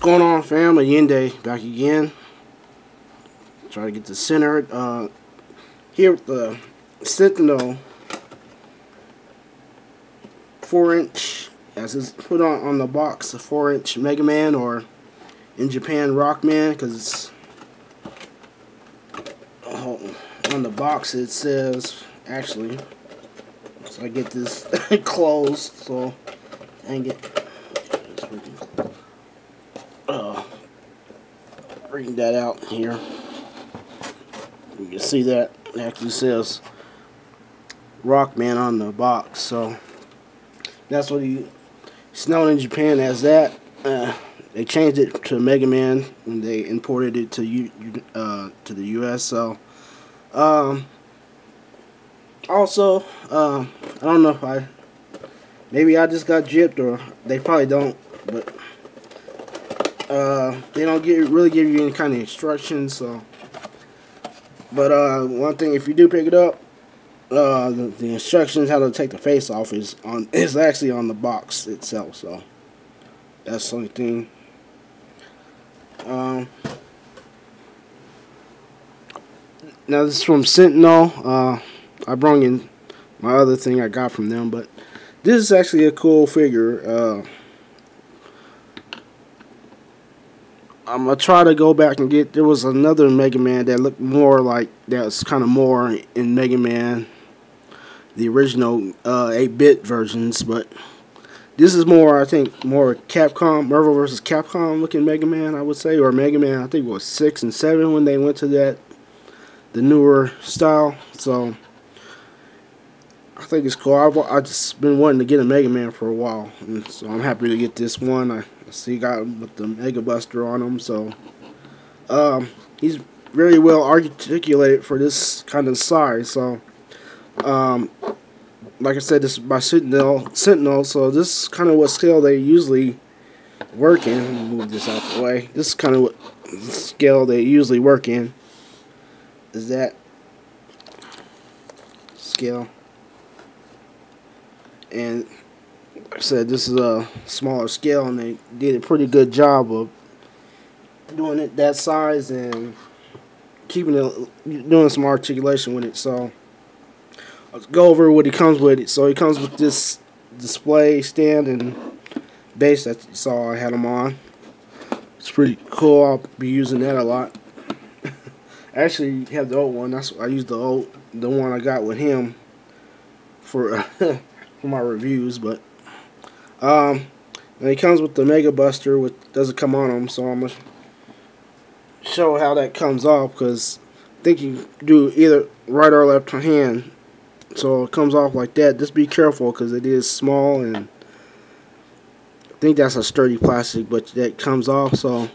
going on, fam? AYINDI'S back again. Try to get this centered. Here with the Sentinel 4-inch, as it's put on the box, a 4-inch Megaman, or in Japan Rockman, because it's on the box it says, actually, so I get this closed, so dang it. Bring that out here. You can see that it actually says Rockman on the box, so that's what it's known in Japan as that. They changed it to Megaman when they imported it to the U.S. So also I don't know if maybe I just got gypped, or they probably don't, but they don't really give you any kind of instructions. So, but one thing, if you do pick it up, the instructions how to take the face off is actually on the box itself. So that's the only thing. Now this is from Sentinel. I brought in my other thing I got from them, but this is actually a cool figure. I'm gonna try to go back and get. There was another Mega Man that looked more like, that's kind of more in Mega Man, the original 8-bit versions, but this is more, I think, more Capcom, Marvel vs. Capcom looking Mega Man, I would say, or Mega Man. I think it was 6 and 7 when they went to the newer style. So I think it's cool. I've just been wanting to get a Mega Man for a while, and so I'm happy to get this one. I see got him with the Mega Buster on him, so he's very well articulated for this kind of size. So like I said, this is by Sentinel, so this is kind of what scale they usually work in. Let me move this out the way. This is kind of what scale they usually work in, is that scale. And like I said, this is a smaller scale, and they did a pretty good job of doing it that size and keeping it, doing some articulation with it. So let's go over what it comes with. So it comes with this display stand and base that you saw I had them on. It's pretty cool. I'll be using that a lot. I actually have the old one. I used the one I got with him for for my reviews, but and it comes with the Mega Buster, which doesn't come on them, so I'm gonna show how that comes off, because I think you do either right or left hand, so it comes off like that. Just be careful, because it is small, and I think that's a sturdy plastic, but that comes off. So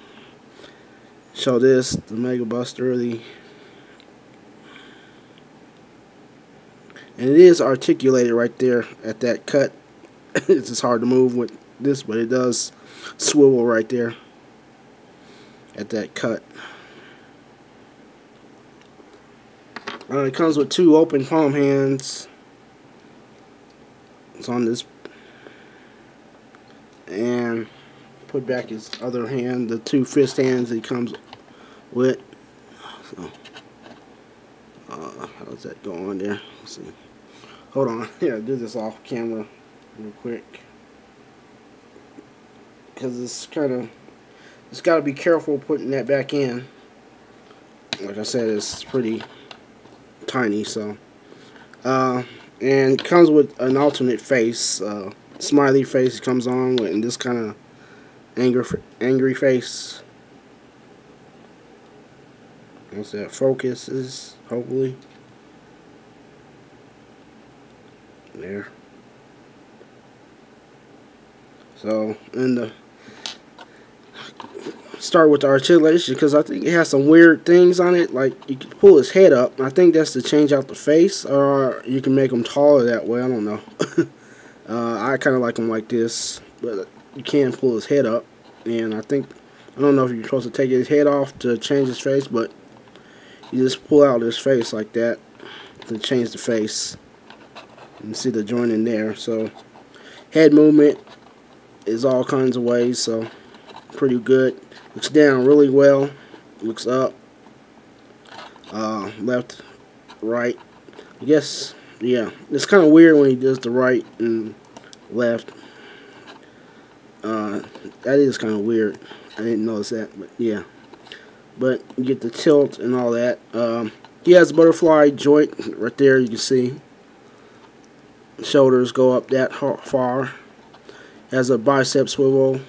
show this, the Mega Buster, and it is articulated right there at that cut. It's just hard to move with this, but it does swivel right there at that cut. It comes with 2 open palm hands. It's on this, and put back his other hand, the 2 fist hands he comes with. So how's that go on there? Let's see. Hold on. Yeah, do this off camera real quick, because it's got to be careful putting that back in. Like I said, it's pretty tiny. So and it comes with an alternate face, smiley face comes on with, and this kind of angry face. Once that focuses, hopefully. There. So, and start with the articulation, because I think it has some weird things on it. Like, you can pull his head up. I think that's to change out the face, or you can make him taller that way. I don't know. I kind of like him like this, but you can pull his head up. And I don't know if you're supposed to take his head off to change his face, but you just pull out his face like that to change the face. You can see the joint in there. So head movement is all kinds of ways. So pretty good. Looks down really well. Looks up, left, right. I guess, yeah. It's kind of weird when he does the right and left. That is kind of weird. I didn't notice that, but yeah. But you get the tilt and all that. He has a butterfly joint right there. You can see shoulders go up that far. Has a bicep swivel,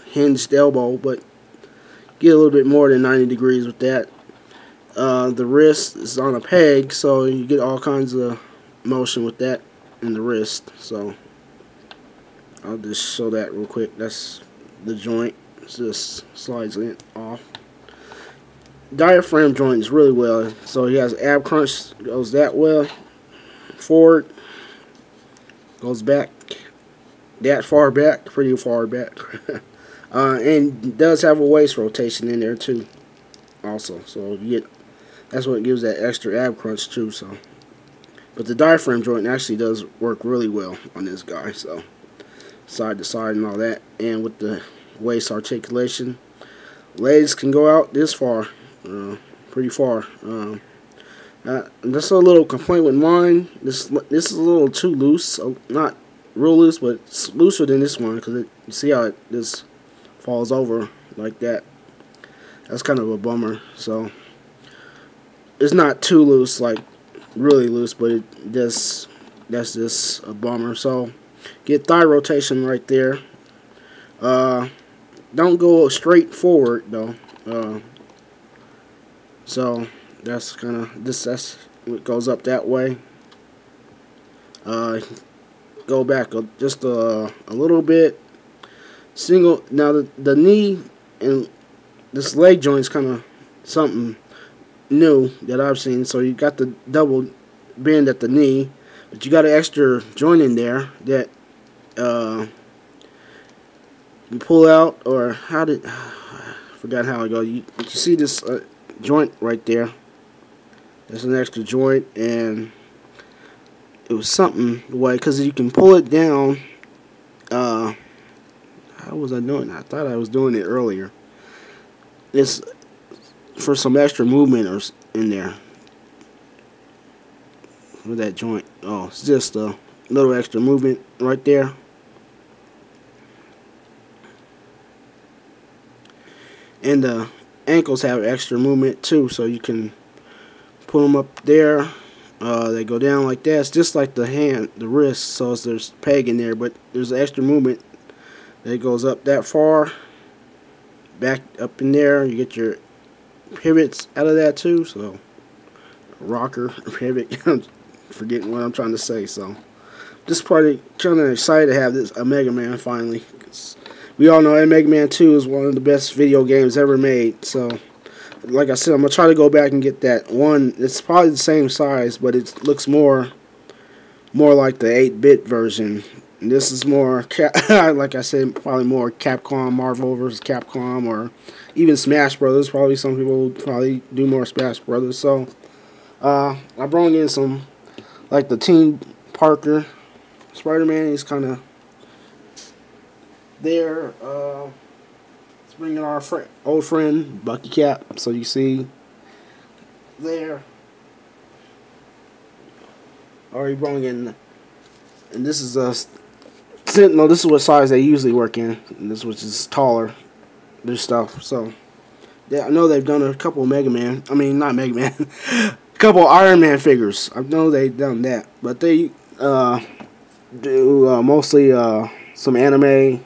hinged elbow, but get a little bit more than 90 degrees with that. The wrist is on a peg, so you get all kinds of motion with that in the wrist. So I'll just show that real quick. That's the joint. It just slides in off. Diaphragm joint is really well. So he has ab crunch, goes that way, forward, goes back, that far back, pretty far back. And does have a waist rotation in there too, also. So you get, that's what gives that extra ab crunch too. So, but the diaphragm joint actually does work really well on this guy. So side to side and all that, and with the waist articulation, legs can go out this far, pretty far. That's a little complaint with mine. This is a little too loose, not real loose, but it's looser than this one, because you see how it just falls over like that. That's kind of a bummer. So it's not too loose, like really loose, but it just, that's just a bummer. So get thigh rotation right there. Don't go straight forward though. So that's kind of this. That's what goes up that way. Go back just a little bit. Single. Now the knee and this leg joint is kind of something new that I've seen. So you got the double bend at the knee, but you got an extra joint in there that you pull out, or how did I forgot how it goes. You see this joint right there. There's an extra joint, and it was something the way, because you can pull it down. How was I doing that? I thought I was doing it earlier. It's for some extra movement or in there with that joint. Oh, it's just a little extra movement right there. And the ankles have extra movement too, so you can put them up there. They go down like that. It's just like the hand, the wrist, so there's peg in there, but there's extra movement that goes up that far, back up in there. You get your pivots out of that too, so rocker, pivot. I'm forgetting what I'm trying to say. So just probably kind of excited to have this a Megaman finally. We all know Megaman 2 is one of the best video games ever made. So, like I said, I'm going to try to go back and get that one. It's probably the same size, but it looks more like the 8-bit version. And this is more, like I said, probably more Capcom, Marvel vs. Capcom, or even Smash Brothers. Probably some people would probably do more Smash Brothers. So, I brought in some, like the Team Parker Spider-Man. He's kind of there. Let's bring in our old friend Bucky Cap. So you see there. Already brought in, and this is a Sentinel. This is what size they usually work in. And this which is taller. This stuff. So yeah, I know they've done a couple of Megaman. I mean, not Megaman. A couple of Iron Man figures. I know they've done that, but they do mostly some anime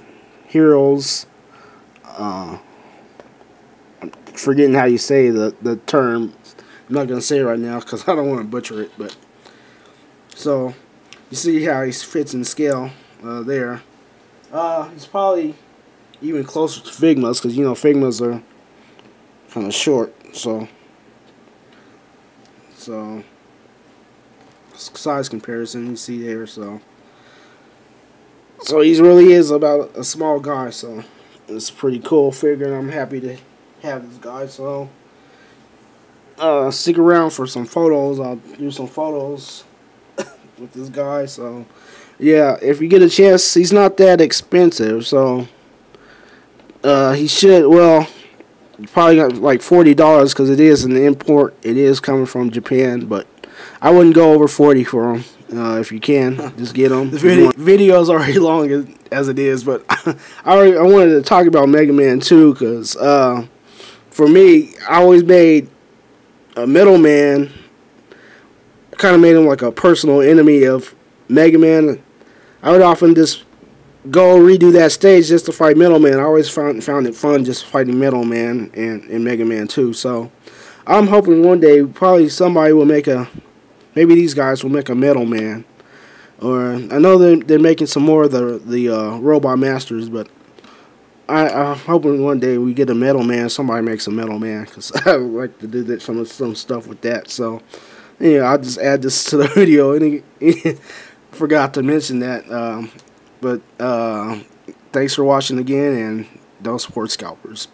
heroes. I'm forgetting how you say the term. I'm not gonna say it right now because I don't want to butcher it. But so you see how he fits in scale there. He's probably even closer to Figma's, because you know Figma's are kind of short. So size comparison you see there. So he really is about a small guy, so it's a pretty cool figure, and I'm happy to have this guy. So stick around for some photos. I'll do some photos with this guy. So yeah, if you get a chance, he's not that expensive, so He should. Well, probably got like $40 because it is an import. It is coming from Japan, but I wouldn't go over 40 for them. If you can, just get them. The video's already long as it is, but I wanted to talk about Megaman too, because for me, I always made a middleman. Kind of made him like a personal enemy of Megaman. I would often just go redo that stage just to fight Middleman. I always found it fun just fighting Middleman and Mega Man too. So I'm hoping one day probably somebody will make maybe these guys will make a Middleman. Or I know they're making some more of the Robot Masters, but I'm hoping one day we get a Middleman. Somebody makes a Middleman, because I would like to do that, some stuff with that. So yeah, I'll just add this to the video. Forgot to mention that. But thanks for watching again, and don't support scalpers.